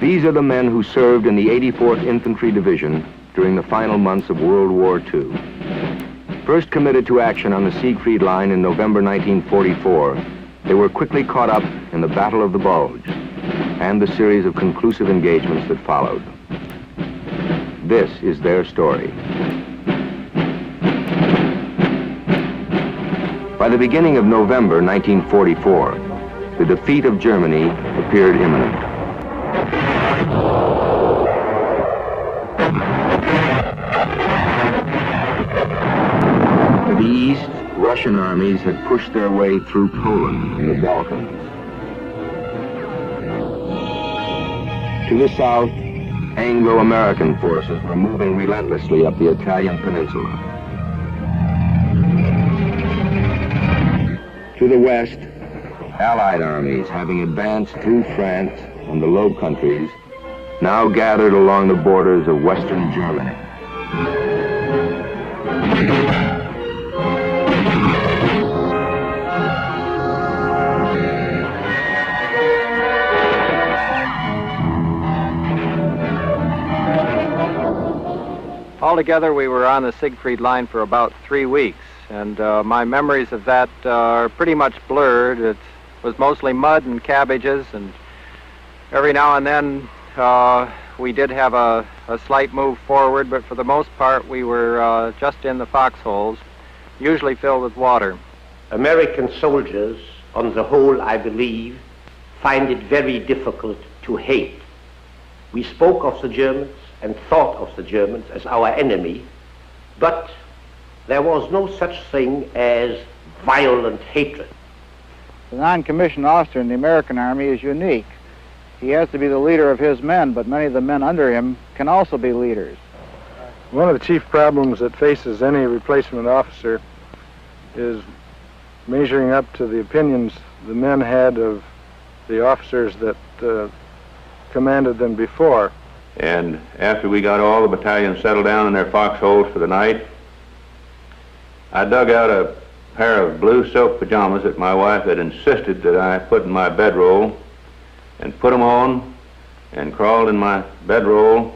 These are the men who served in the 84th Infantry Division during the final months of World War II. First committed to action on the Siegfried Line in November 1944, they were quickly caught up in the Battle of the Bulge and the series of conclusive engagements that followed. This is their story. By the beginning of November 1944, the defeat of Germany appeared imminent. To the east, Russian armies had pushed their way through Poland and the Balkans. To the south, Anglo-American forces were moving relentlessly up the Italian peninsula. To the west, Allied armies, having advanced through France and the Low Countries, now gathered along the borders of Western Germany. Altogether, we were on the Siegfried Line for about 3 weeks, and my memories of that are pretty much blurred. It was mostly mud and cabbages, and every now and then we did have a slight move forward, but for the most part we were just in the foxholes, usually filled with water. American soldiers, on the whole, I believe, find it very difficult to hate. We spoke of the Germans and thought of the Germans as our enemy, but there was no such thing as violent hatred. The non-commissioned officer in the American Army is unique. He has to be the leader of his men, but many of the men under him can also be leaders. One of the chief problems that faces any replacement officer is measuring up to the opinions the men had of the officers that commanded them before. And after we got all the battalions settled down in their foxholes for the night, I dug out a pair of blue silk pajamas that my wife had insisted that I put in my bedroll, and put them on and crawled in my bedroll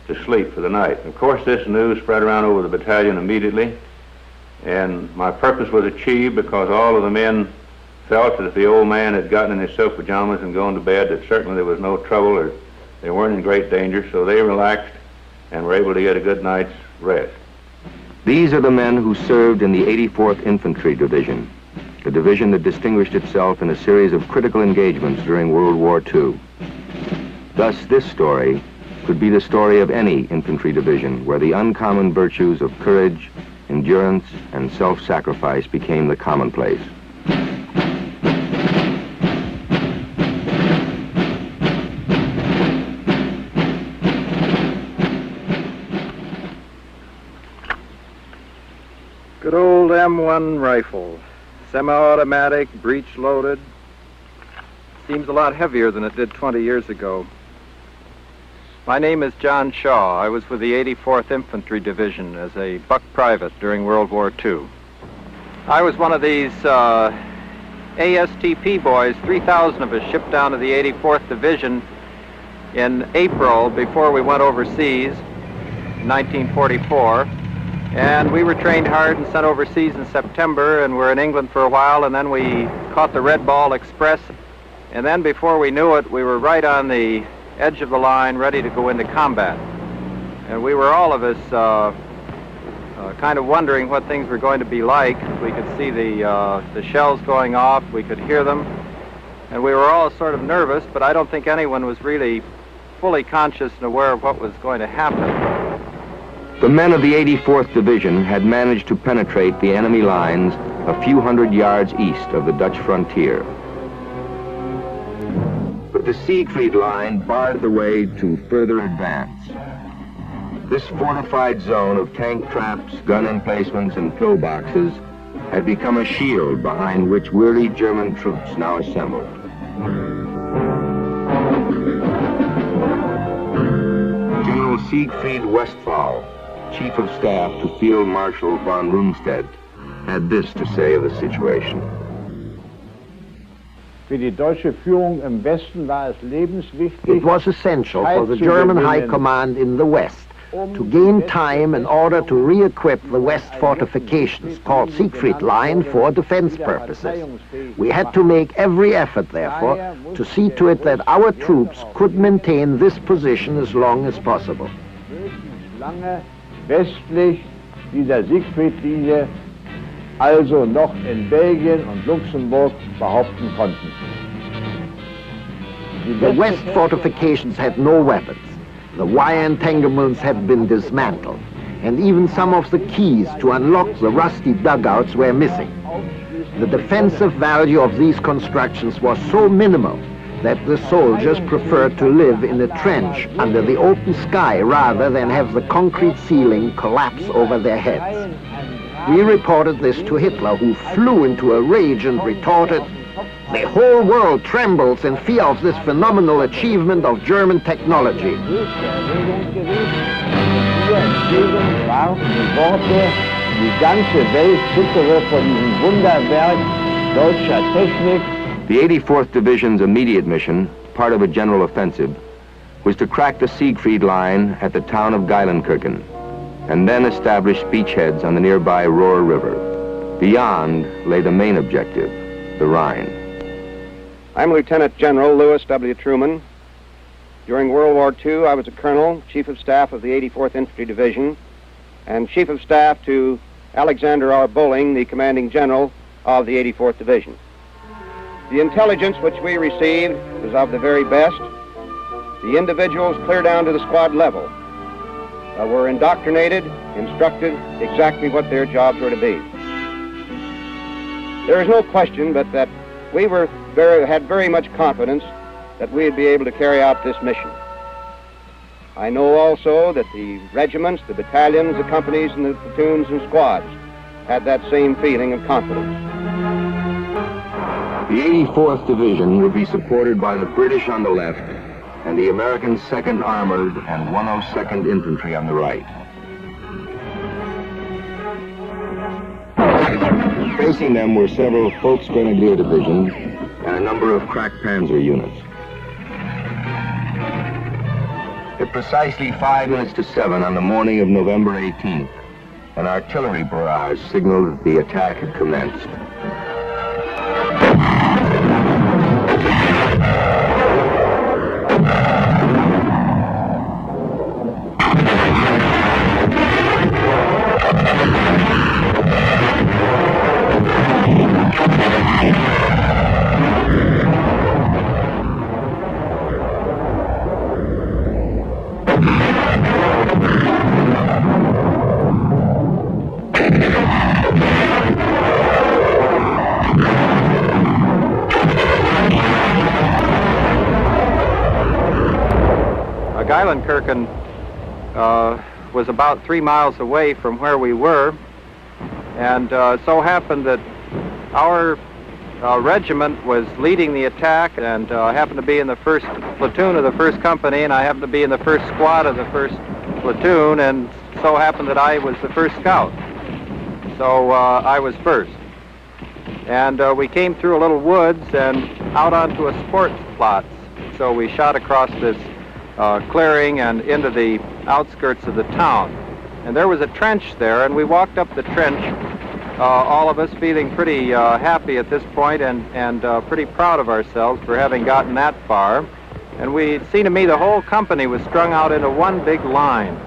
to sleep for the night. Of course, this news spread around over the battalion immediately, and my purpose was achieved because all of the men felt that if the old man had gotten in his silk pajamas and gone to bed, that certainly there was no trouble or they weren't in great danger, so they relaxed and were able to get a good night's rest. These are the men who served in the 84th Infantry Division, a division that distinguished itself in a series of critical engagements during World War II. Thus, this story could be the story of any infantry division where the uncommon virtues of courage, endurance, and self-sacrifice became the commonplace. Good old M1 rifle, semi-automatic, breech-loaded. Seems a lot heavier than it did 20 years ago. My name is John Shaw. I was with the 84th Infantry Division as a buck private during World War II. I was one of these ASTP boys, 3,000 of us shipped down to the 84th Division in April before we went overseas in 1944. And we were trained hard and sent overseas in September, and we're in England for a while, and then we caught the Red Ball Express. And then before we knew it, we were right on the edge of the line, ready to go into combat. And we were all of us kind of wondering what things were going to be like. We could see the shells going off, we could hear them, and we were all sort of nervous, but I don't think anyone was really fully conscious and aware of what was going to happen. The men of the 84th Division had managed to penetrate the enemy lines a few hundred yards east of the Dutch frontier. But the Siegfried Line barred the way to further advance. This fortified zone of tank traps, gun emplacements, and pillboxes had become a shield behind which weary German troops now assembled. General Siegfried Westphal, Chief of Staff to Field Marshal von Rundstedt, had this to say of the situation. It was essential for the German High Command in the West to gain time in order to re-equip the West fortifications, called Siegfried Line, for defense purposes. We had to make every effort, therefore, to see to it that our troops could maintain this position as long as possible. Westlich dieser Siegfried-Linie, also noch in Belgien und Luxemburg behaupten konnten. The West fortifications had no weapons. The wire entanglements had been dismantled, and even some of the keys to unlock the rusty dugouts were missing. The defensive value of these constructions was so minimal that the soldiers preferred to live in a trench under the open sky rather than have the concrete ceiling collapse over their heads. We reported this to Hitler, who flew into a rage and retorted, "The whole world trembles in fear of this phenomenal achievement of German technology." The 84th Division's immediate mission, part of a general offensive, was to crack the Siegfried Line at the town of Geilenkirchen, and then establish beachheads on the nearby Rohr River. Beyond lay the main objective, the Rhine. I'm Lieutenant General Lewis W. Truman. During World War II, I was a colonel, Chief of Staff of the 84th Infantry Division, and Chief of Staff to Alexander R. Bowling, the Commanding General of the 84th Division. The intelligence which we received was of the very best. The individuals, clear down to the squad level, were indoctrinated, instructed exactly what their jobs were to be. There is no question but that we had very much confidence that we would be able to carry out this mission. I know also that the regiments, the battalions, the companies, and the platoons and squads had that same feeling of confidence. The 84th Division would be supported by the British on the left and the American 2nd Armored and 102nd Infantry on the right. Facing them were several Volksgrenadier divisions and a number of crack panzer units. At precisely 5 minutes to 7 on the morning of November 18th, an artillery barrage signaled that the attack had commenced. Geilenkirchen was about 3 miles away from where we were, and so happened that our regiment was leading the attack, and happened to be in the 1st platoon of the 1st company, and I happened to be in the 1st squad of the 1st platoon, and so happened that I was the 1st scout. So I was first. And we came through a little woods and out onto a sports plot. So we shot across this clearing and into the outskirts of the town. And there was a trench there, and we walked up the trench, all of us feeling pretty happy at this point and pretty proud of ourselves for having gotten that far. And it seemed to me the whole company was strung out into one big line.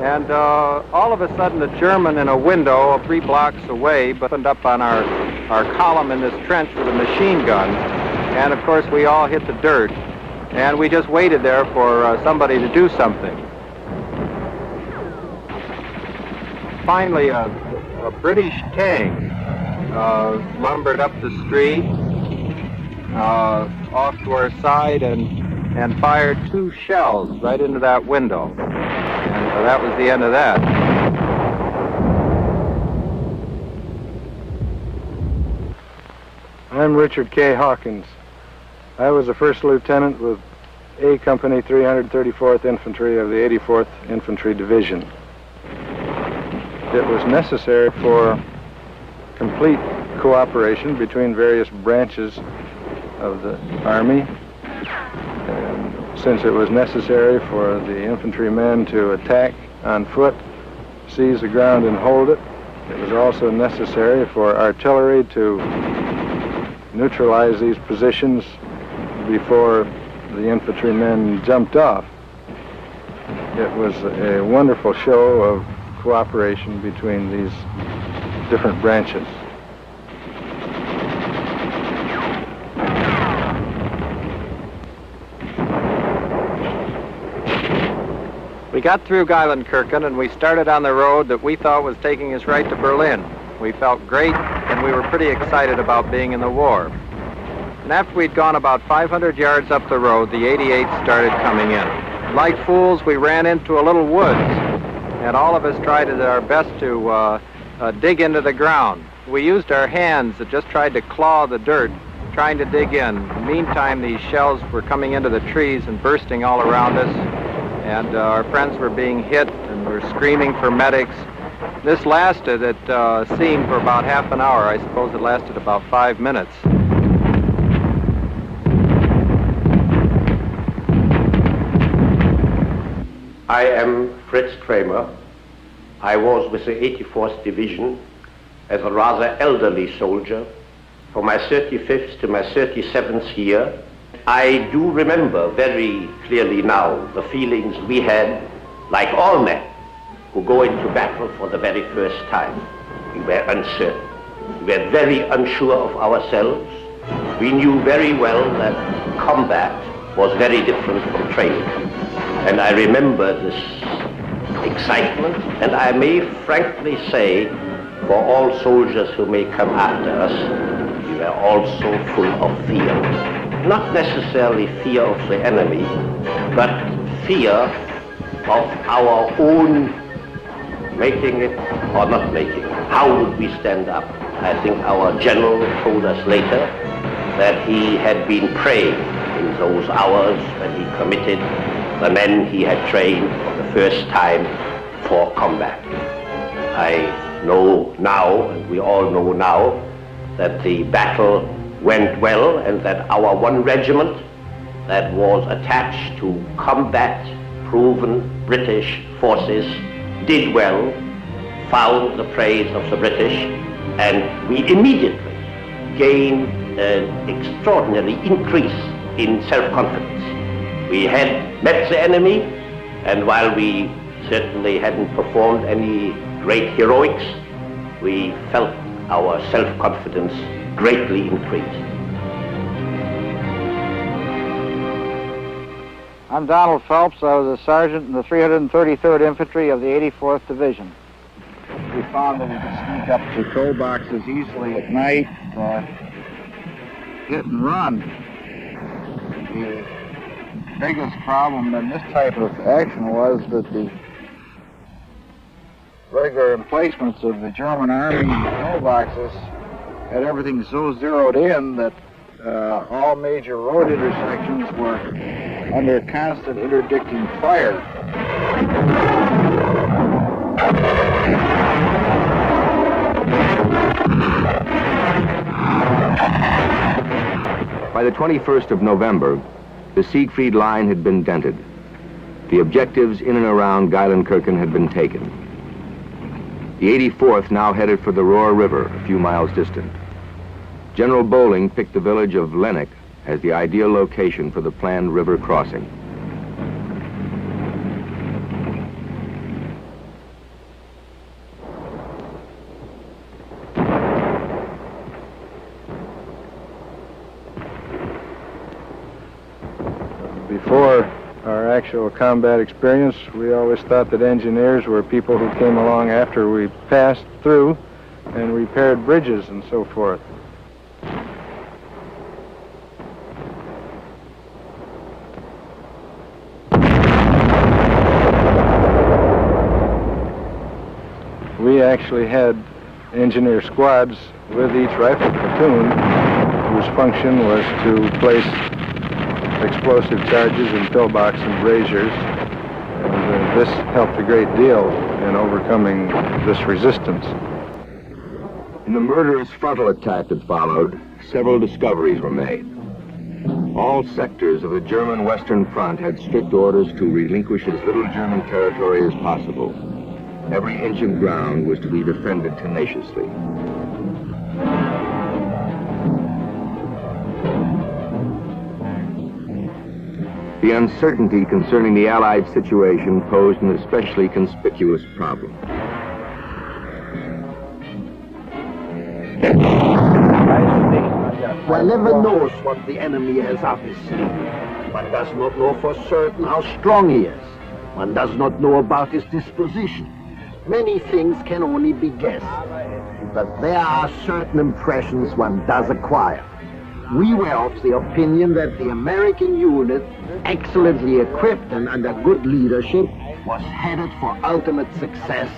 And all of a sudden, the German in a window 3 blocks away opened up on our column in this trench with a machine gun. And of course, we all hit the dirt. And we just waited there for somebody to do something. Finally, a British tank lumbered up the street off to our side and fired 2 shells right into that window. And that was the end of that. I'm Richard K. Hawkins. I was a first lieutenant with A Company 334th Infantry of the 84th Infantry Division. It was necessary for complete cooperation between various branches of the Army. And since it was necessary for the infantrymen to attack on foot, seize the ground and hold it, it was also necessary for artillery to neutralize these positions before the infantrymen jumped off. It was a wonderful show of cooperation between these different branches. We got through Geilenkirchen and we started on the road that we thought was taking us right to Berlin. We felt great and we were pretty excited about being in the war. And after we'd gone about 500 yards up the road, the 88s started coming in. Like fools, we ran into a little woods, and all of us tried our best to dig into the ground. We used our hands that just tried to claw the dirt, trying to dig in. Meantime, these shells were coming into the trees and bursting all around us, and our friends were being hit and were screaming for medics. This lasted, it seemed, for about half an hour. I suppose it lasted about 5 minutes. I am Fritz Kramer. I was with the 84th Division as a rather elderly soldier from my 35th to my 37th year. I do remember very clearly now the feelings we had, like all men who go into battle for the very first time. We were uncertain. We were very unsure of ourselves. We knew very well that combat was very different from training. And I remember this excitement, and I may frankly say, for all soldiers who may come after us, we were also full of fear. Not necessarily fear of the enemy, but fear of our own making it or not making it. How would we stand up? I think our general told us later that he had been praying in those hours when he committed the men he had trained for the first time for combat. I know now, and we all know now, that the battle went well and that our one regiment that was attached to combat-proven British forces did well, found the praise of the British, and we immediately gained an extraordinary increase in self-confidence. We had met the enemy, and while we certainly hadn't performed any great heroics, we felt our self-confidence greatly increased. I'm Donald Phelps. I was a sergeant in the 333rd Infantry of the 84th Division. We found that we could sneak up to tow boxes easily at night, hit and run. The biggest problem in this type of action was that the regular emplacements of the German Army tow boxes had everything so zeroed in that all major road intersections were under constant interdicting fire. By the 21st of November, the Siegfried line had been dented. The objectives in and around Geilenkirchen had been taken. The 84th now headed for the Rohr River, a few miles distant. General Bolling picked the village of Lenneck as the ideal location for the planned river crossing. Before our actual combat experience, we always thought that engineers were people who came along after we passed through and repaired bridges and so forth. We actually had engineer squads with each rifle platoon whose function was to place explosive charges in pillbox and braziers, and this helped a great deal in overcoming this resistance. In the murderous frontal attack that followed, several discoveries were made. All sectors of the German Western Front had strict orders to relinquish as little German territory as possible. Every inch of ground was to be defended tenaciously. The uncertainty concerning the Allied situation posed an especially conspicuous problem. One never knows what the enemy has up his sleeve. One does not know for certain how strong he is. One does not know about his disposition. Many things can only be guessed. But there are certain impressions one does acquire. We were of the opinion that the American unit, excellently equipped and under good leadership, was headed for ultimate success,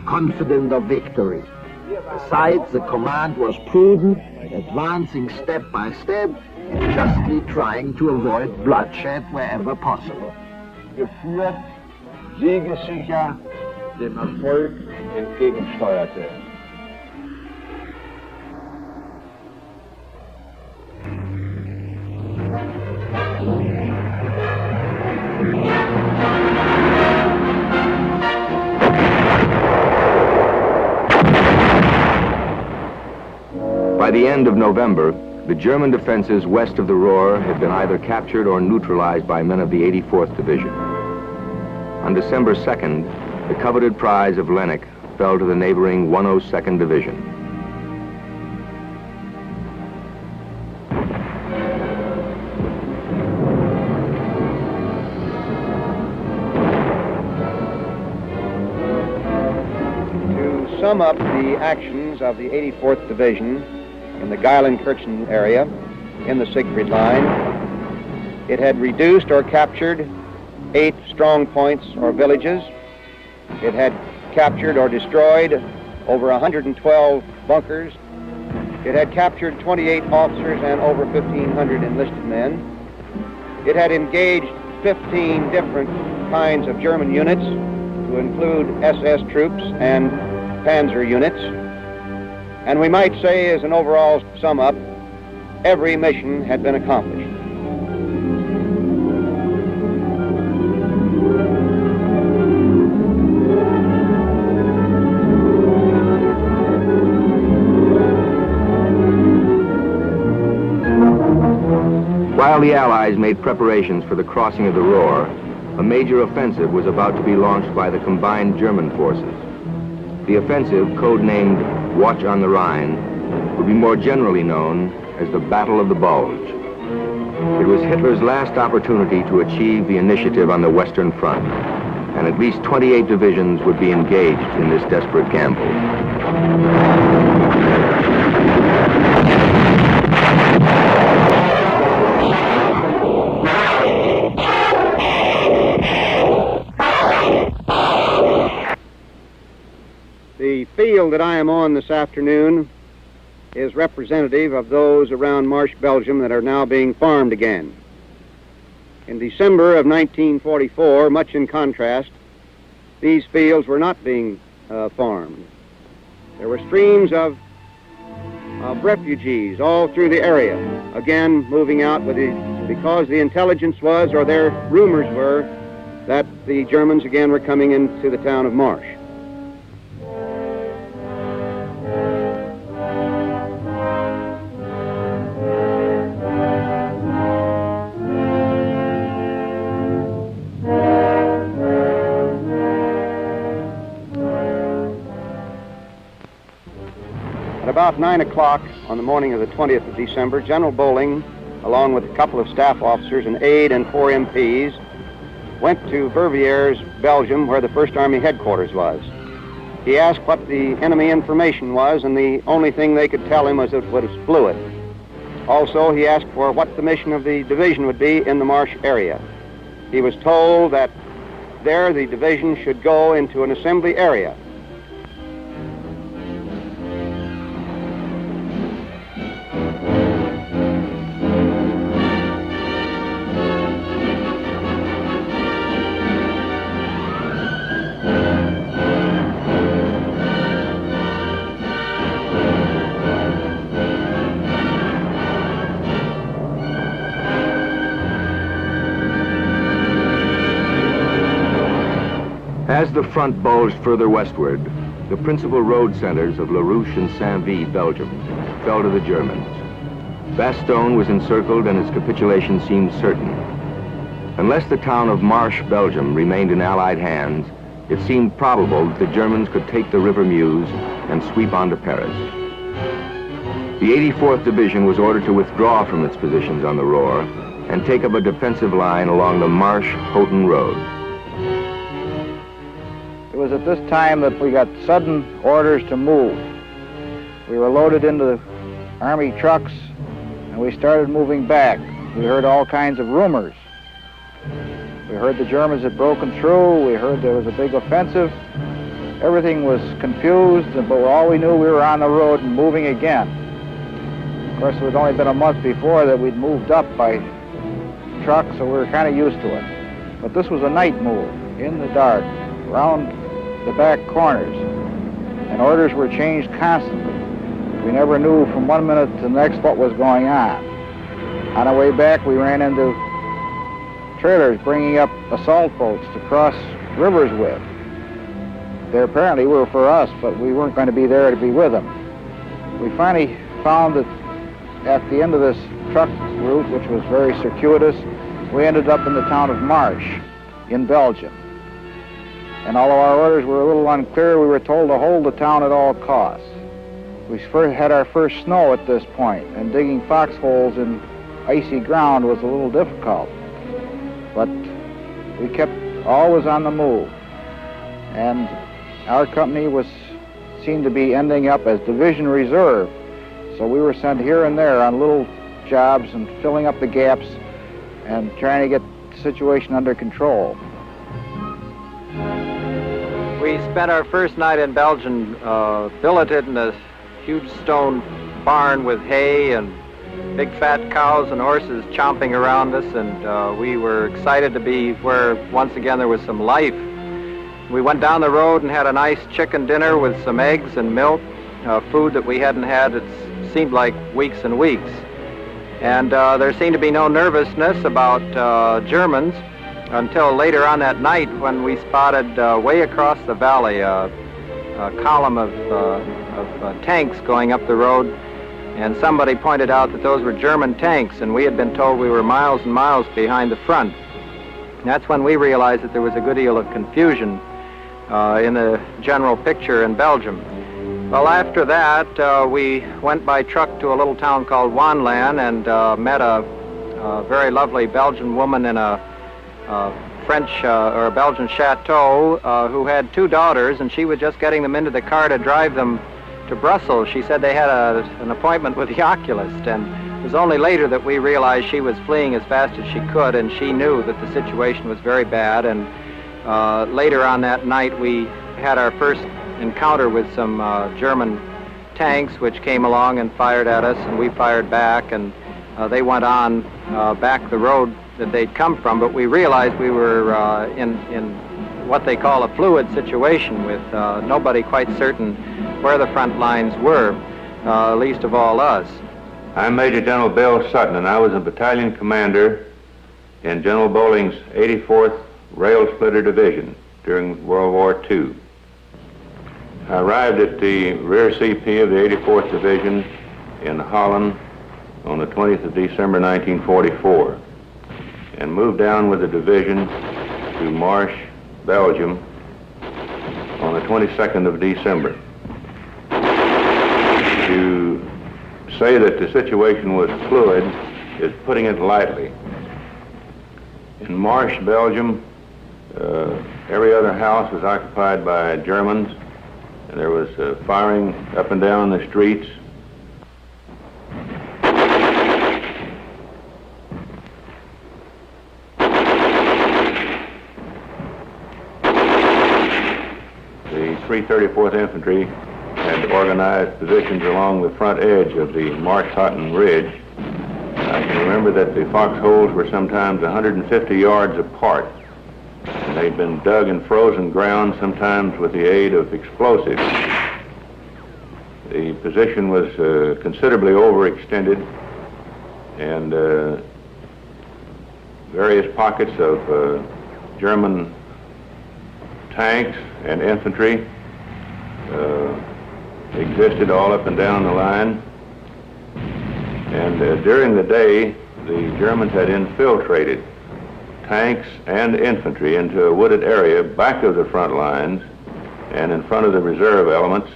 confident of victory. Besides, the command was prudent, advancing step by step, and justly trying to avoid bloodshed wherever possible. Geführt, siegessicher, dem Erfolg entgegensteuerte. By the end of November, the German defenses west of the Ruhr had been either captured or neutralized by men of the 84th Division. On December 2nd, the coveted prize of Lenach fell to the neighboring 102nd Division. To sum up the actions of the 84th Division in the Geilenkirchen area in the Siegfried line, it had reduced or captured 8 strong points or villages. It had captured or destroyed over 112 bunkers. It had captured 28 officers and over 1,500 enlisted men. It had engaged 15 different kinds of German units, to include SS troops and panzer units. And we might say, as an overall sum up, every mission had been accomplished. While the Allies made preparations for the crossing of the Ruhr, a major offensive was about to be launched by the combined German forces. The offensive, codenamed Watch on the Rhine, would be more generally known as the Battle of the Bulge. It was Hitler's last opportunity to achieve the initiative on the Western Front, and at least 28 divisions would be engaged in this desperate gamble. The field that I am on this afternoon is representative of those around Marsh, Belgium that are now being farmed again. In December of 1944, much in contrast, these fields were not being farmed. There were streams of refugees all through the area, again moving out because the intelligence was, or their rumors were, that the Germans again were coming into the town of Marsh. About 9 o'clock on the morning of the 20th of December, General Bolling, along with a couple of staff officers, an aide, and 4 MPs, went to Verviers, Belgium, where the First Army headquarters was. He asked what the enemy information was, and the only thing they could tell him was it was fluid. Also, he asked for what the mission of the division would be in the Marsh area. He was told that there the division should go into an assembly area. As the front bulged further westward, the principal road centers of La Ruche and Saint-Vit, Belgium, fell to the Germans. Bastogne was encircled and its capitulation seemed certain. Unless the town of Marche, Belgium, remained in Allied hands, it seemed probable that the Germans could take the River Meuse and sweep on to Paris. The 84th Division was ordered to withdraw from its positions on the Rohr and take up a defensive line along the Marche-Houghton Road. It was at this time that we got sudden orders to move. We were loaded into Army trucks and we started moving back. We heard all kinds of rumors. We heard the Germans had broken through. We heard there was a big offensive. Everything was confused, but all we knew, we were on the road and moving again. Of course, it had only been a month before that we'd moved up by truck, so we were kind of used to it. But this was a night move, in the dark, around the back corners, and orders were changed constantly. We never knew from one minute to the next what was going on. On our way back, we ran into trailers bringing up assault boats to cross rivers with. They apparently were for us, but we weren't going to be there to be with them. We finally found that at the end of this truck route, which was very circuitous, we ended up in the town of Marche in Belgium. And although our orders were a little unclear, we were told to hold the town at all costs. We had our first snow at this point, and digging foxholes in icy ground was a little difficult. But we kept always on the move. And our company seemed to be ending up as Division Reserve. So we were sent here and there on little jobs and filling up the gaps and trying to get the situation under control. We spent our first night in Belgium billeted in a huge stone barn with hay and big fat cows and horses chomping around us, and we were excited to be where once again there was some life. We went down the road and had a nice chicken dinner with some eggs and milk, food that we hadn't had, it seemed like weeks and weeks. And there seemed to be no nervousness about Germans until later on that night when we spotted way across the valley a column of tanks going up the road, and somebody pointed out that those were German tanks, and we had been told we were miles and miles behind the front. And that's when we realized that there was a good deal of confusion in the general picture in Belgium. Well, after that, we went by truck to a little town called Wanlan and met a very lovely Belgian woman in a French or a Belgian chateau who had two daughters, and she was just getting them into the car to drive them to Brussels. She said they had an appointment with the oculist, and it was only later that we realized she was fleeing as fast as she could, and she knew that the situation was very bad. And later on that night, we had our first encounter with some German tanks, which came along and fired at us, and we fired back, and they went on back the road that they'd come from. But we realized we were in what they call a fluid situation, with nobody quite certain where the front lines were, least of all us. I'm Major General Bill Sutton, and I was a battalion commander in General Bolling's 84th Rail Splitter Division during World War II. I arrived at the rear CP of the 84th Division in Holland on the 20th of December 1944 and moved down with the division to Marche, Belgium on the 22nd of December. To say that the situation was fluid is putting it lightly. In Marche, Belgium, every other house was occupied by Germans, and there was firing up and down the streets. The 334th Infantry had organized positions along the front edge of the Marche-Houghton Ridge. I can remember that the foxholes were sometimes 150 yards apart, and they'd been dug in frozen ground, sometimes with the aid of explosives. The position was considerably overextended, and various pockets of German tanks and infantry existed all up and down the line. And during the day, the Germans had infiltrated tanks and infantry into a wooded area back of the front lines and in front of the reserve elements.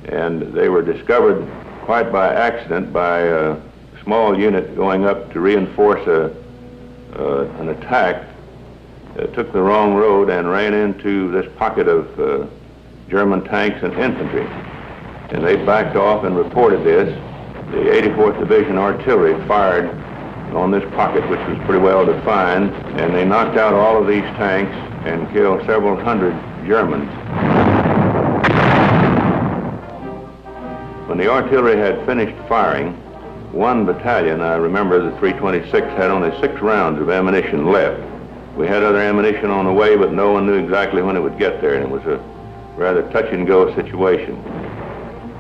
And they were discovered quite by accident by a small unit going up to reinforce an attack. Took the wrong road and ran into this pocket of German tanks and infantry. And they backed off and reported this. The 84th Division artillery fired on this pocket, which was pretty well defined, and they knocked out all of these tanks and killed several hundred Germans. When the artillery had finished firing, one battalion, I remember the 326, had only 6 rounds of ammunition left. We had other ammunition on the way, but no one knew exactly when it would get there, and it was a rather touch-and-go situation.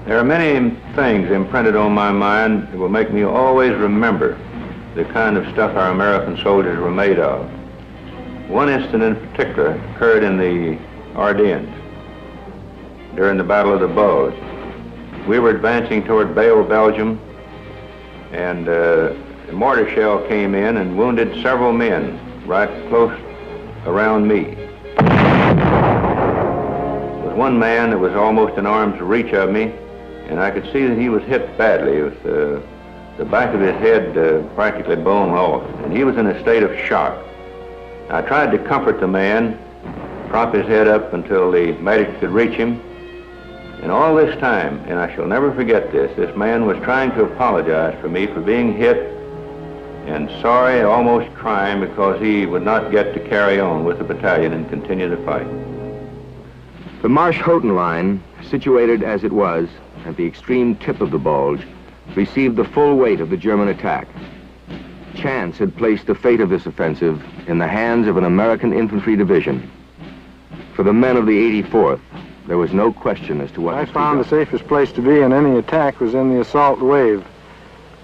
There are many things imprinted on my mind that will make me always remember the kind of stuff our American soldiers were made of. One incident in particular occurred in the Ardennes during the Battle of the Bulge. We were advancing toward Bâle, Belgium, and a mortar shell came in and wounded several men right close around me. There was one man that was almost in arm's reach of me, and I could see that he was hit badly with the back of his head practically blown off, and he was in a state of shock. I tried to comfort the man, prop his head up until the medics could reach him, and all this time, and I shall never forget this man was trying to apologize for me for being hit, and sorry, almost crying, because he would not get to carry on with the battalion and continue the fight. The Marsch-Houghton line, situated as it was at the extreme tip of the bulge, received the full weight of the German attack. Chance had placed the fate of this offensive in the hands of an American infantry division. For the men of the 84th, there was no question as to what I found the safest place to be in any attack was in the assault wave,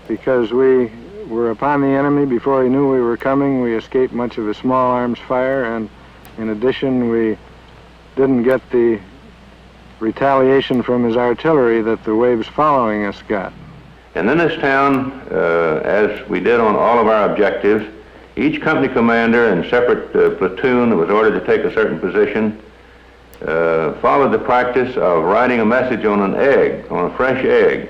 because we were upon the enemy before he knew we were coming. We escaped much of his small arms fire, and in addition, we didn't get the retaliation from his artillery that the waves following us got. And in this town, as we did on all of our objectives, each company commander and separate platoon that was ordered to take a certain position followed the practice of writing a message on an egg, on a fresh egg,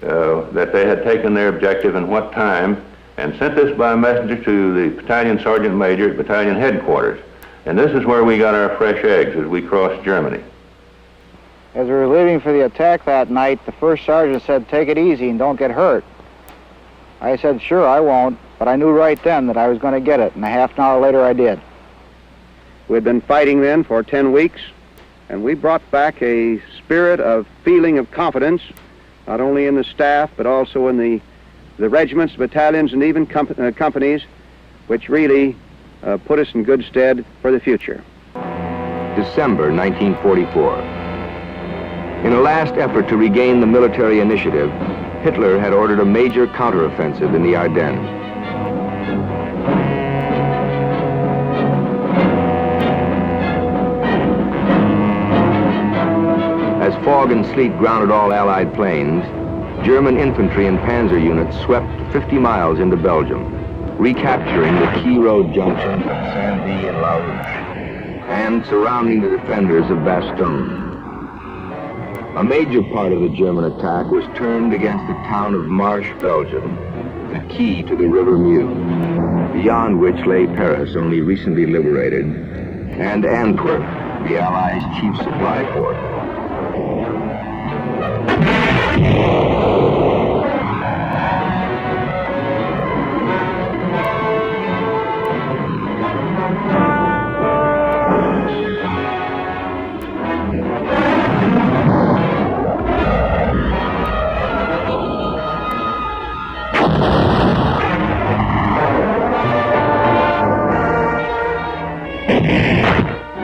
that they had taken their objective and what time, and sent this by messenger to the battalion sergeant major at battalion headquarters. And this is where we got our fresh eggs as we crossed Germany. As we were leaving for the attack that night, the first sergeant said, "Take it easy and don't get hurt." I said, "Sure, I won't," but I knew right then that I was going to get it, and a half an hour later I did. We had been fighting then for 10 weeks, and we brought back a spirit of feeling of confidence, not only in the staff, but also in the regiments, battalions, and even companies, which really put us in good stead for the future. December 1944. In a last effort to regain the military initiative, Hitler had ordered a major counteroffensive in the Ardennes. As fog and sleet grounded all Allied planes, German infantry and panzer units swept 50 miles into Belgium, recapturing the key road junctions of Saint-Denis and La Rouche, and surrounding the defenders of Bastogne. A major part of the German attack was turned against the town of Marsch, Belgium, the key to the River Meuse, beyond which lay Paris, only recently liberated, and Antwerp, the Allies' chief supply port.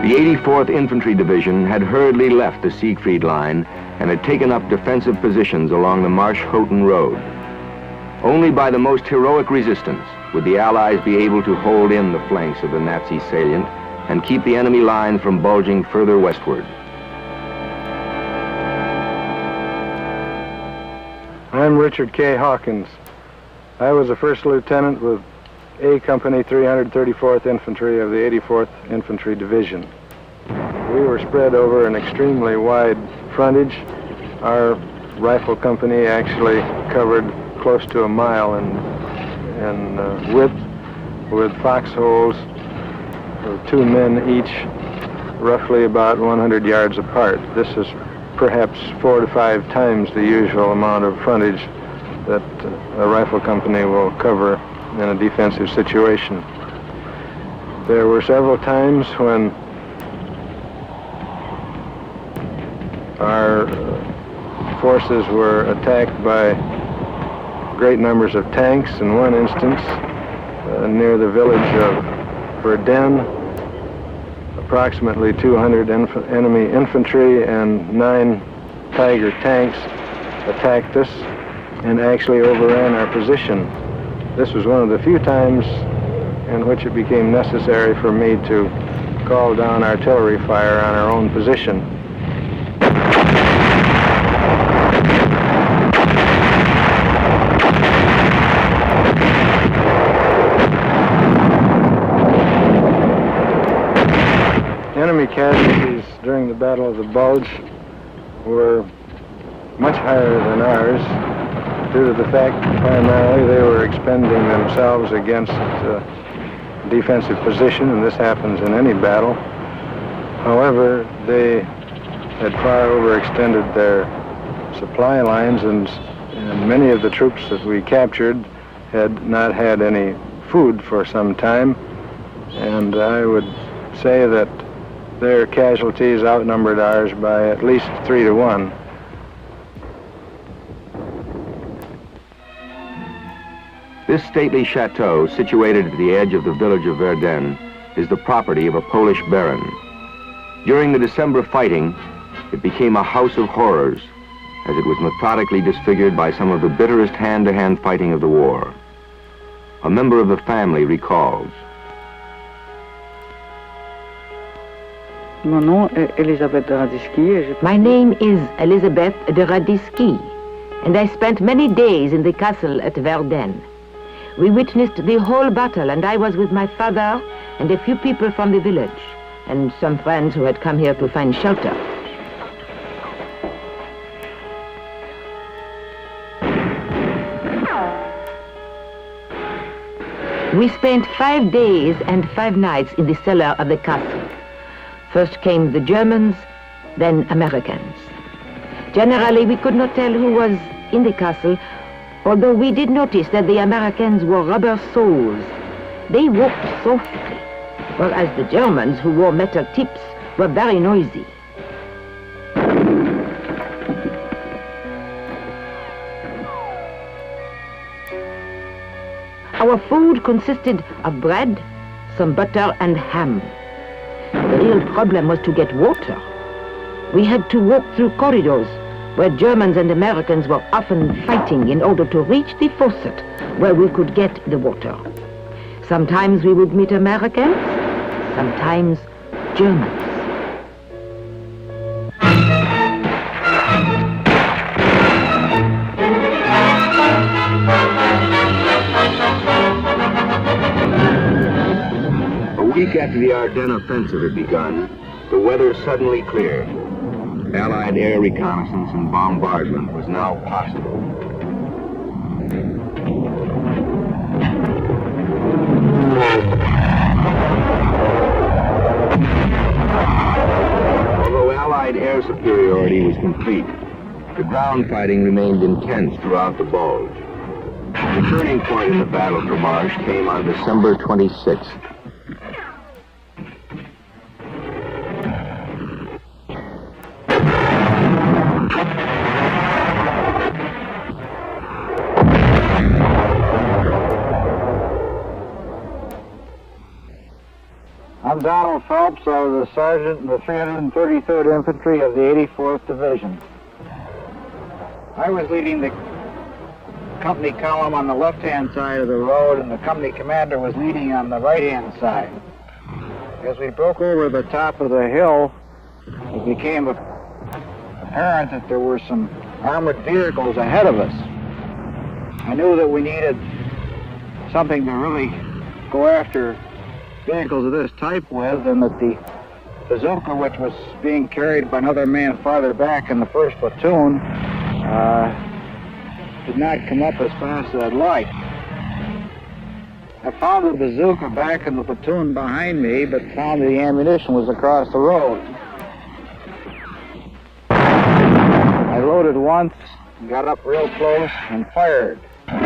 The 84th Infantry Division had hurriedly left the Siegfried line and had taken up defensive positions along the Marsch-Houghton road. Only by the most heroic resistance would the Allies be able to hold in the flanks of the Nazi salient and keep the enemy line from bulging further westward. I'm Richard K. Hawkins. I was a first lieutenant with A Company 334th Infantry of the 84th Infantry Division. We were spread over an extremely wide frontage. Our rifle company actually covered close to a mile in width, with foxholes of 2 men each, roughly about 100 yards apart. This is perhaps 4 to 5 times the usual amount of frontage that a rifle company will cover in a defensive situation. There were several times when our forces were attacked by great numbers of tanks. In one instance, near the village of Verdun, approximately 200 enemy infantry and 9 Tiger tanks attacked us and actually overran our position. This was one of the few times in which it became necessary for me to call down artillery fire on our own position. Enemy casualties during the Battle of the Bulge were much higher than ours, due to the fact primarily they were expending themselves against defensive position, and this happens in any battle. However, they had far overextended their supply lines, and many of the troops that we captured had not had any food for some time, and I would say that their casualties outnumbered ours by at least 3 to 1. This stately chateau, situated at the edge of the village of Verdun, is the property of a Polish baron. During the December fighting, it became a house of horrors, as it was methodically disfigured by some of the bitterest hand-to-hand fighting of the war. A member of the family recalls. My name is Elizabeth de Radziski, and I spent many days in the castle at Verdun. We witnessed the whole battle, and I was with my father and a few people from the village, and some friends who had come here to find shelter. We spent 5 days and 5 nights in the cellar of the castle. First came the Germans, then Americans. Generally, we could not tell who was in the castle, although we did notice that the Americans wore rubber soles. They walked softly, whereas the Germans, who wore metal tips, were very noisy. Our food consisted of bread, some butter, and ham. The real problem was to get water. We had to walk through corridors where Germans and Americans were often fighting in order to reach the faucet where we could get the water. Sometimes we would meet Americans, sometimes Germans. A week after the Ardennes offensive had begun, the weather suddenly cleared. Allied air reconnaissance and bombardment was now possible. Although Allied air superiority was complete, the ground fighting remained intense throughout the Bulge. The turning point in the battle for Marche came on December 26th. I'm Donald Phelps. I was a sergeant in the 333rd Infantry of the 84th Division. I was leading the company column on the left-hand side of the road, and the company commander was leading on the right-hand side. As we broke over the top of the hill, it became apparent that there were some armored vehicles ahead of us. I knew that we needed something to really go after vehicles of this type with, and that the bazooka, which was being carried by another man farther back in the first platoon, did not come up as fast as I'd like. I found the bazooka back in the platoon behind me, but found the ammunition was across the road. I loaded once, got up real close, and fired. And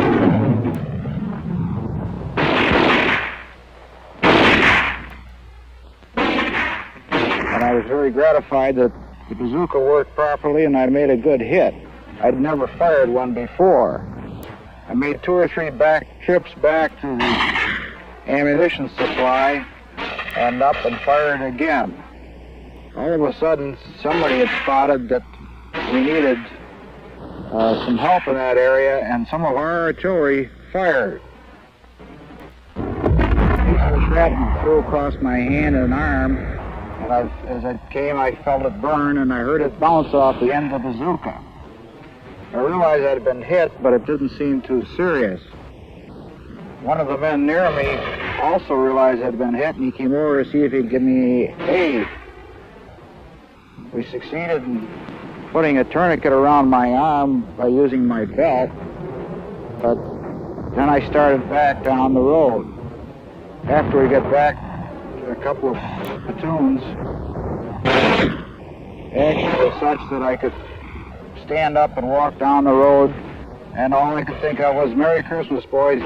I was very gratified that the bazooka worked properly and I made a good hit. I'd never fired one before. I made 2 or 3 trips back to the ammunition supply and up and fired again. All of a sudden, somebody had spotted that we needed some help in that area, and some of our artillery fired. A piece of shrapnel flew across my hand and arm, and as it came, I felt it burn, and I heard it bounce off the end of the bazooka. I realized I'd been hit, but it didn't seem too serious. One of the men near me also realized I'd been hit, and he came over to see if he'd give me aid. We succeeded in putting a tourniquet around my arm by using my belt, but then I started back down the road. After we got back to a couple of platoons, action was such that I could stand up and walk down the road, and all I could think of was, "Merry Christmas, boys."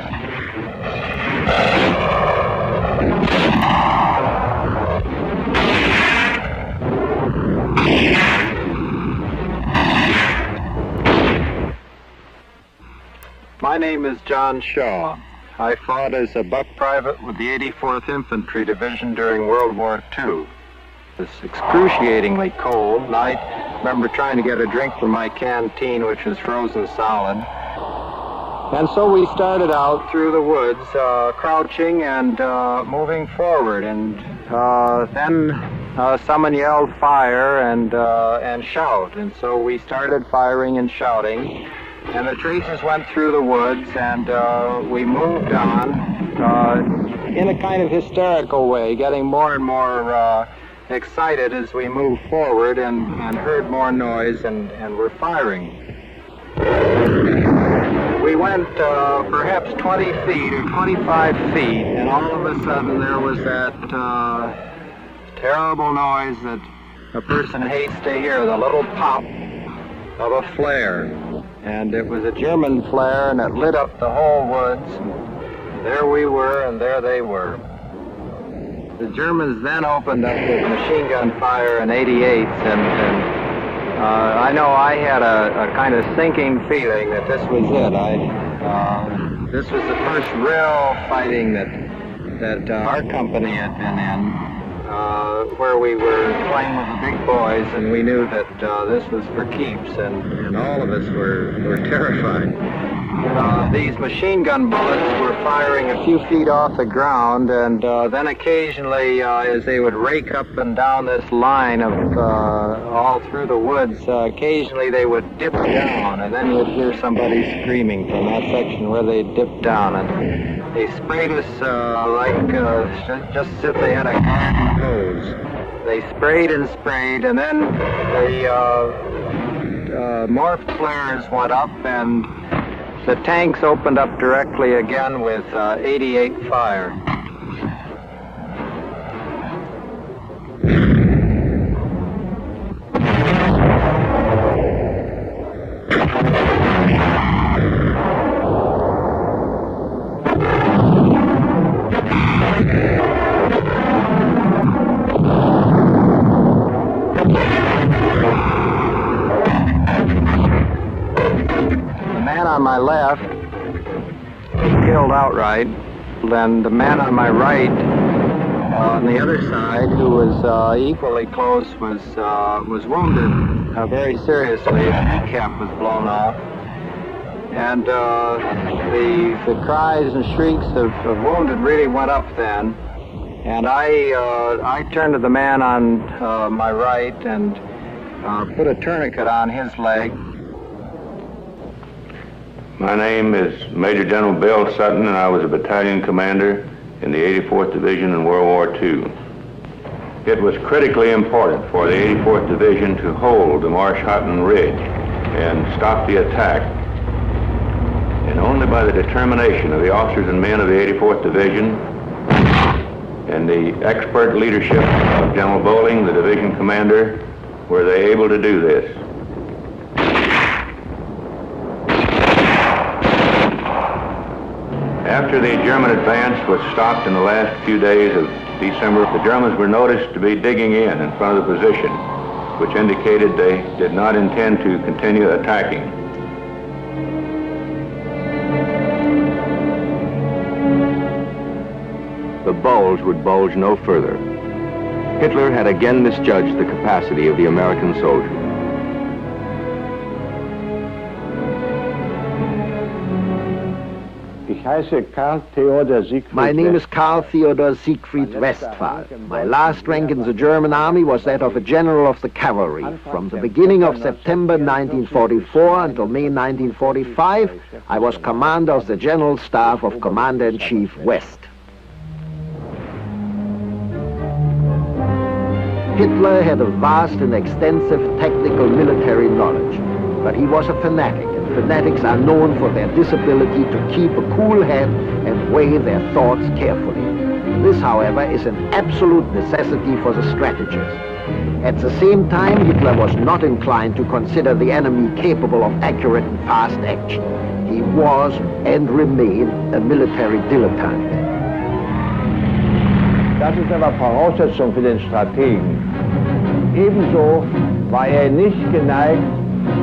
My name is John Shaw. I fought as a buck private with the 84th Infantry Division during World War II. It was excruciatingly cold, and I remember trying to get a drink from my canteen, which was frozen solid. And so we started out through the woods, crouching and moving forward. And then someone yelled fire and shout. And so we started firing and shouting. And the tracers went through the woods, and we moved on in a kind of hysterical way, getting more and more excited as we moved forward and heard more noise and were firing. We went perhaps 20 feet or 25 feet, and all of a sudden there was that terrible noise that a person hates to hear, the little pop of a flare. And it was a German flare, and it lit up the whole woods. There we were, and there they were. The Germans then opened up with machine gun fire in 88s, and I know I had a kind of sinking feeling that this was it. This was the first real fighting that our company had been in, where we were playing with the big boys, and we knew that this was for keeps, and all of us were terrified. These machine gun bullets were firing a few feet off the ground, and then occasionally, as they would rake up and down this line of all through the woods, occasionally they would dip down, and then you'd hear somebody screaming from that section where they dipped down, and they sprayed us just as if they had a garden hose. They sprayed and sprayed, and then the morphed flares went up, and the tanks opened up directly again with 88 fire. On my left, killed outright, and the man on my right, on the other side, who was equally close, was wounded very seriously. His kneecap was blown off, and the cries and shrieks of wounded really went up then. And I turned to the man on my right and put a tourniquet on his leg. My name is Major General Bill Sutton, and I was a battalion commander in the 84th Division in World War II. It was critically important for the 84th Division to hold the Marsh-Houghton Ridge and stop the attack. And only by the determination of the officers and men of the 84th Division and the expert leadership of General Bowling, the division commander, were they able to do this. After the German advance was stopped in the last few days of December, the Germans were noticed to be digging in front of the position, which indicated they did not intend to continue attacking. The bulge would bulge no further. Hitler had again misjudged the capacity of the American soldier. My name is Karl Theodor Siegfried Westphal. My last rank in the German army was that of a general of the cavalry. From the beginning of September 1944 until May 1945, I was commander of the General Staff of Commander-in-Chief West. Hitler had a vast and extensive technical military knowledge, but he was a fanatic. Fanatics are known for their disability to keep a cool head and weigh their thoughts carefully. This, however, is an absolute necessity for the strategist. At the same time, Hitler was not inclined to consider the enemy capable of accurate and fast action. He was and remained a military dilettante. Das ist aber Voraussetzung für den Strategen. Ebenso war nicht geneigt,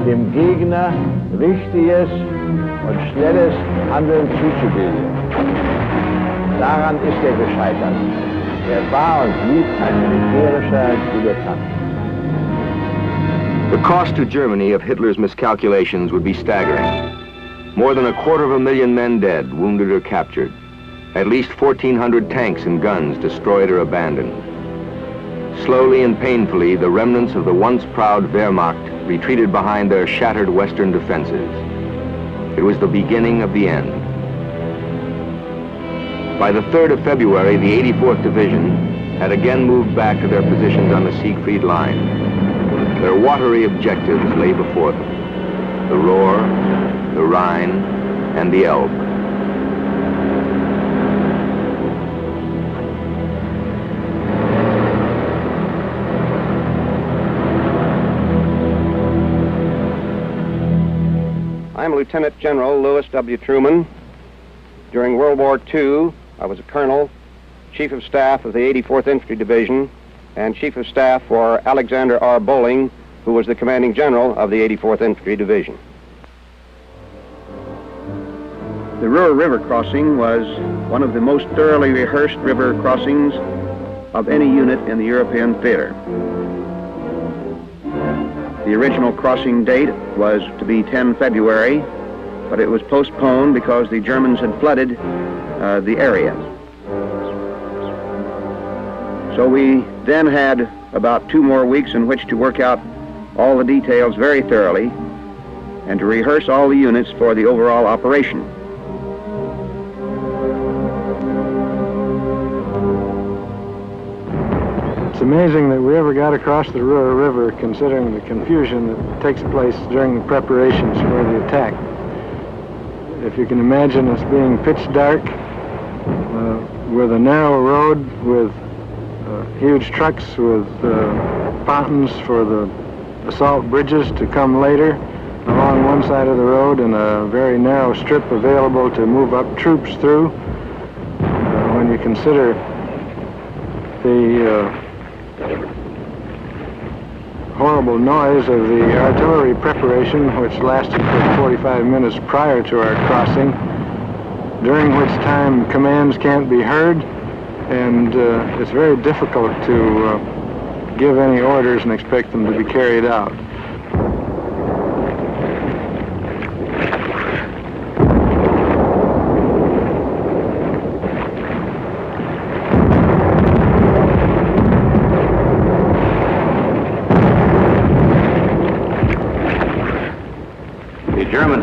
dem Gegner richtiges und schnelles Handeln zuzubilden. Daran ist gescheitert. War und blieb ein militärischer Dilettant. The cost to Germany of Hitler's miscalculations would be staggering. More than 250,000 men dead, wounded or captured. At least 1,400 tanks and guns destroyed or abandoned. Slowly and painfully, the remnants of the once proud Wehrmacht retreated behind their shattered western defenses. It was the beginning of the end. By the 3rd of February, the 84th Division had again moved back to their positions on the Siegfried line. Their watery objectives lay before them: the Ruhr, the Rhine, and the Elbe. I'm Lieutenant General Lewis W. Truman. During World War II, I was a colonel, Chief of Staff of the 84th Infantry Division, and Chief of Staff for Alexander R. Bowling, who was the commanding general of the 84th Infantry Division. The Ruhr River crossing was one of the most thoroughly rehearsed river crossings of any unit in the European theater. The original crossing date was to be 10 February, but it was postponed because the Germans had flooded the area. So we then had about 2 more weeks in which to work out all the details very thoroughly and to rehearse all the units for the overall operation. It's amazing that we ever got across the Ruhr River, considering the confusion that takes place during the preparations for the attack. If you can imagine us being pitch dark, with a narrow road, with huge trucks, with fountains for the assault bridges to come later along one side of the road, and a very narrow strip available to move up troops through. When you consider the horrible noise of the artillery preparation, which lasted for 45 minutes prior to our crossing, during which time commands can't be heard, and it's very difficult to give any orders and expect them to be carried out.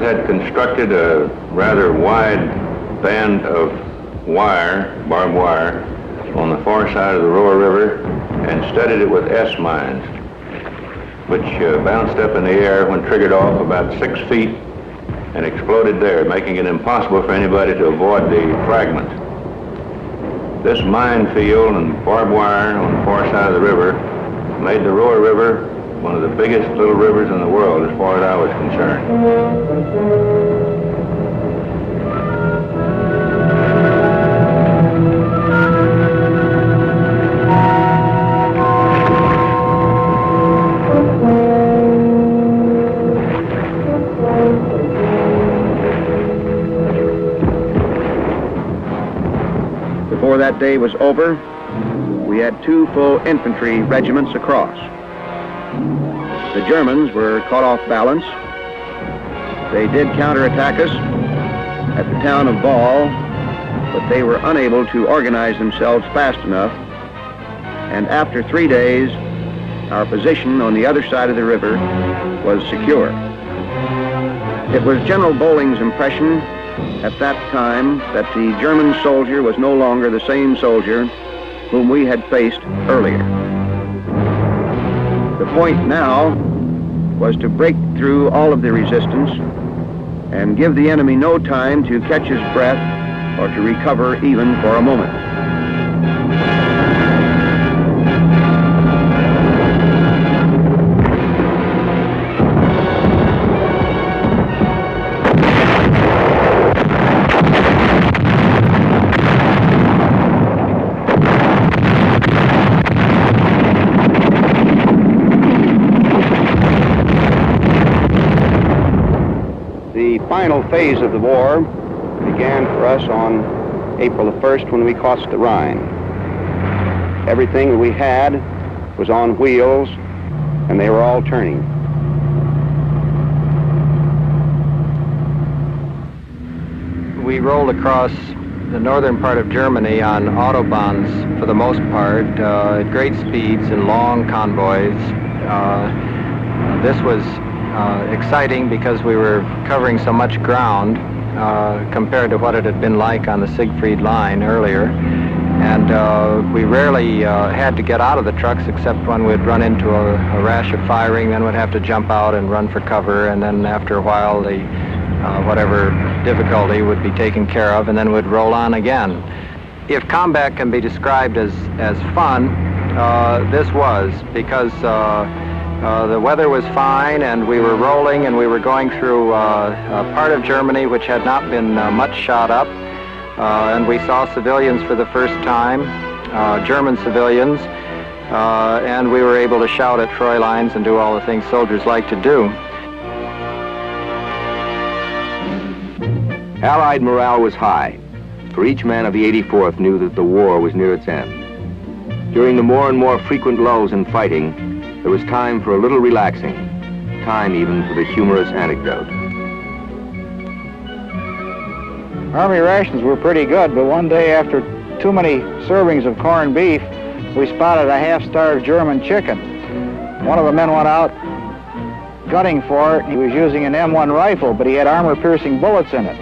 had constructed a rather wide band of wire, barbed wire, on the far side of the Roar River and studded it with S mines, which bounced up in the air when triggered off about 6 feet and exploded there, making it impossible for anybody to avoid the fragment. This minefield and barbed wire on the far side of the river made the Roar River one of the biggest little rivers in the world as far as I was concerned. Before that day was over, we had 2 full infantry regiments across. The Germans were caught off balance. They did counterattack us at the town of Ball, but they were unable to organize themselves fast enough. And after 3 days, our position on the other side of the river was secure. It was General Bolling's impression at that time that the German soldier was no longer the same soldier whom we had faced earlier. The point now was to break through all of the resistance and give the enemy no time to catch his breath or to recover even for a moment. The final phase of the war began for us on April the 1st when we crossed the Rhine. Everything that we had was on wheels and they were all turning. We rolled across the northern part of Germany on autobahns for the most part, at great speeds and long convoys. This was exciting because we were covering so much ground compared to what it had been like on the Siegfried line earlier. And we rarely had to get out of the trucks except when we'd run into a rash of firing, then we'd have to jump out and run for cover, and then after a while the whatever difficulty would be taken care of, and then we'd roll on again. If combat can be described as fun, this was, because the weather was fine and we were rolling and we were going through a part of Germany which had not been much shot up, and we saw civilians for the first time, German civilians, and we were able to shout at Troy lines and do all the things soldiers like to do. Allied morale was high, for each man of the 84th knew that the war was near its end. During the more and more frequent lulls in fighting, there was time for a little relaxing, time even for the humorous anecdote. Army rations were pretty good, but one day after too many servings of corned beef, we spotted a half-starved German chicken. One of the men went out gunning for it. He was using an M1 rifle, but he had armor-piercing bullets in it.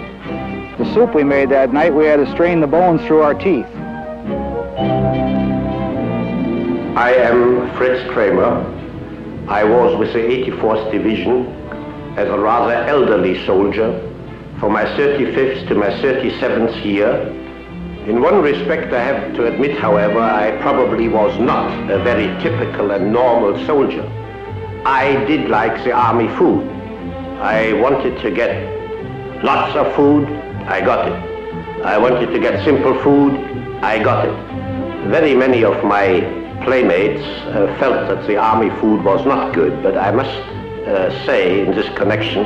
The soup we made that night, we had to strain the bones through our teeth. I am Fritz Kramer. I was with the 84th Division as a rather elderly soldier from my 35th to my 37th year. In one respect, I have to admit, however, I probably was not a very typical and normal soldier. I did like the army food. I wanted to get lots of food, I got it. I wanted to get simple food, I got it. Very many of my playmates felt that the army food was not good, but I must say in this connection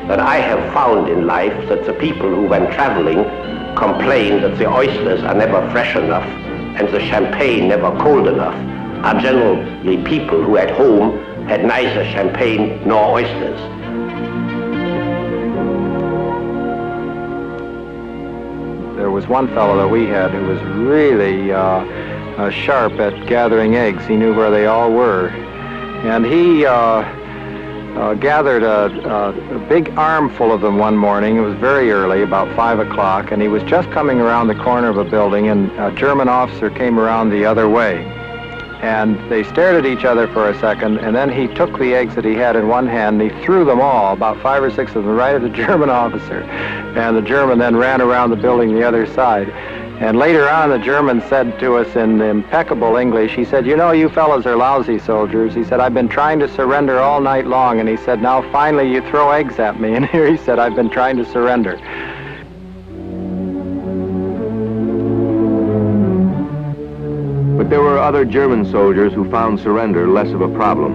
that I have found in life that the people who, when traveling, complain that the oysters are never fresh enough and the champagne never cold enough are generally people who at home had neither champagne nor oysters. There was one fellow that we had who was really sharp at gathering eggs. He knew where they all were. And he gathered a big armful of them one morning. It was very early, about 5 o'clock, and he was just coming around the corner of a building, and a German officer came around the other way. And they stared at each other for a second, and then he took the eggs that he had in one hand, and he threw them all, about 5 or 6 of them, right at the German officer. And the German then ran around the building the other side. And later on, the German said to us in impeccable English, he said, "You know, you fellas are lousy soldiers." He said, "I've been trying to surrender all night long." And he said, "Now finally you throw eggs at me." And here he said, "I've been trying to surrender." But there were other German soldiers who found surrender less of a problem.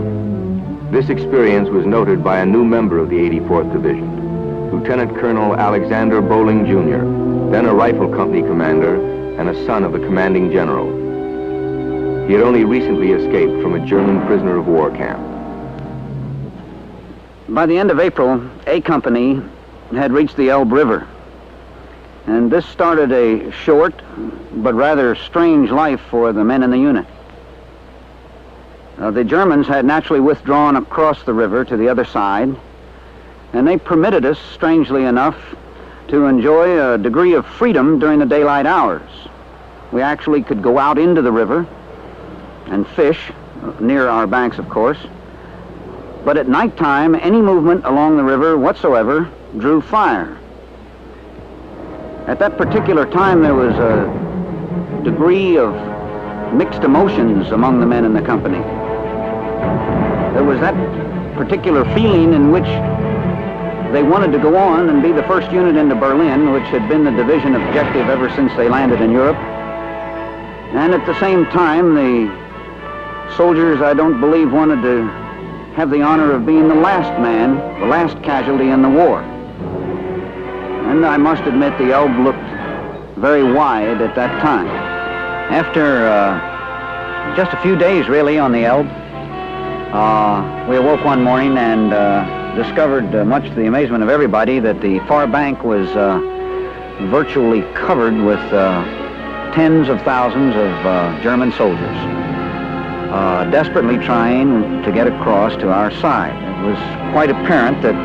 This experience was noted by a new member of the 84th Division, Lieutenant Colonel Alexander Bowling, Jr., then a rifle company commander and a son of the commanding general. He had only recently escaped from a German prisoner of war camp. By the end of April, A Company had reached the Elbe River. And this started a short but rather strange life for the men in the unit. The Germans had naturally withdrawn across the river to the other side, and they permitted us, strangely enough, to enjoy a degree of freedom during the daylight hours. We actually could go out into the river and fish, near our banks, of course. But at nighttime, any movement along the river whatsoever drew fire. At that particular time, there was a degree of mixed emotions among the men in the company. There was that particular feeling in which they wanted to go on and be the first unit into Berlin, which had been the division objective ever since they landed in Europe. And at the same time, the soldiers, I don't believe, wanted to have the honor of being the last man, the last casualty in the war. And I must admit the Elbe looked very wide at that time. After just a few days, really, on the Elbe, we awoke one morning and discovered, much to the amazement of everybody, that the far bank was virtually covered with tens of thousands of German soldiers, desperately trying to get across to our side. It was quite apparent that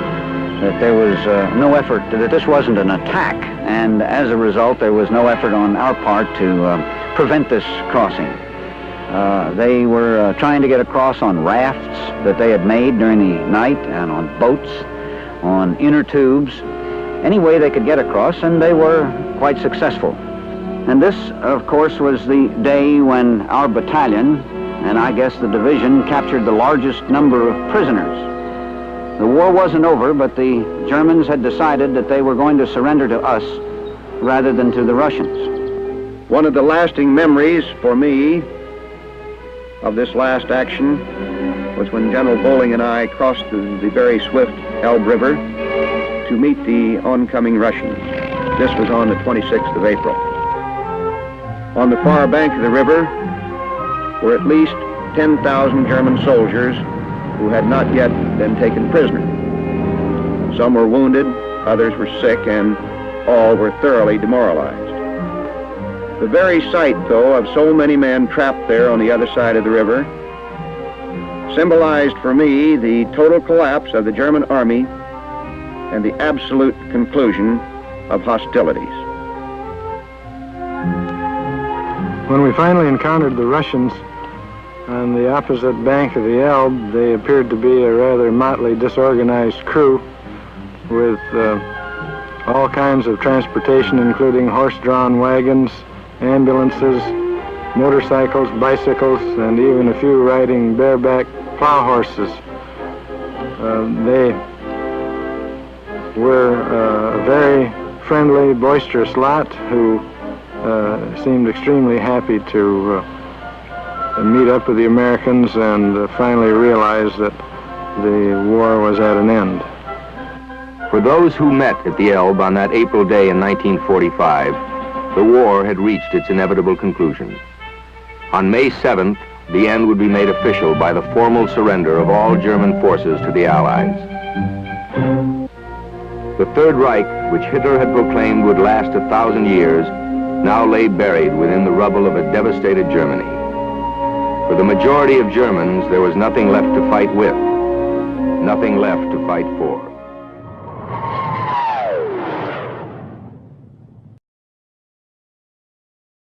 there was no effort, that this wasn't an attack, and as a result, there was no effort on our part to prevent this crossing. They were trying to get across on rafts that they had made during the night, and on boats, on inner tubes, any way they could get across, and they were quite successful. And this, of course, was the day when our battalion, and I guess the division, captured the largest number of prisoners. The war wasn't over, but the Germans had decided that they were going to surrender to us rather than to the Russians. One of the lasting memories for me of this last action was when General Bowling and I crossed the very swift Elbe River to meet the oncoming Russians. This was on the 26th of April. On the far bank of the river were at least 10,000 German soldiers who had not yet been taken prisoner. Some were wounded, others were sick, and all were thoroughly demoralized. The very sight, though, of so many men trapped there on the other side of the river symbolized for me the total collapse of the German army and the absolute conclusion of hostilities. When we finally encountered the Russians on the opposite bank of the Elbe, they appeared to be a rather motley, disorganized crew with all kinds of transportation, including horse-drawn wagons, ambulances, motorcycles, bicycles, and even a few riding bareback plow horses. They were a very friendly, boisterous lot who seemed extremely happy to meet up with the Americans and finally realize that the war was at an end. For those who met at the Elbe on that April day in 1945, the war had reached its inevitable conclusion. On May 7th, the end would be made official by the formal surrender of all German forces to the Allies. The Third Reich, which Hitler had proclaimed would last 1,000 years, now lay buried within the rubble of a devastated Germany. For the majority of Germans, there was nothing left to fight with. nothing left to fight for.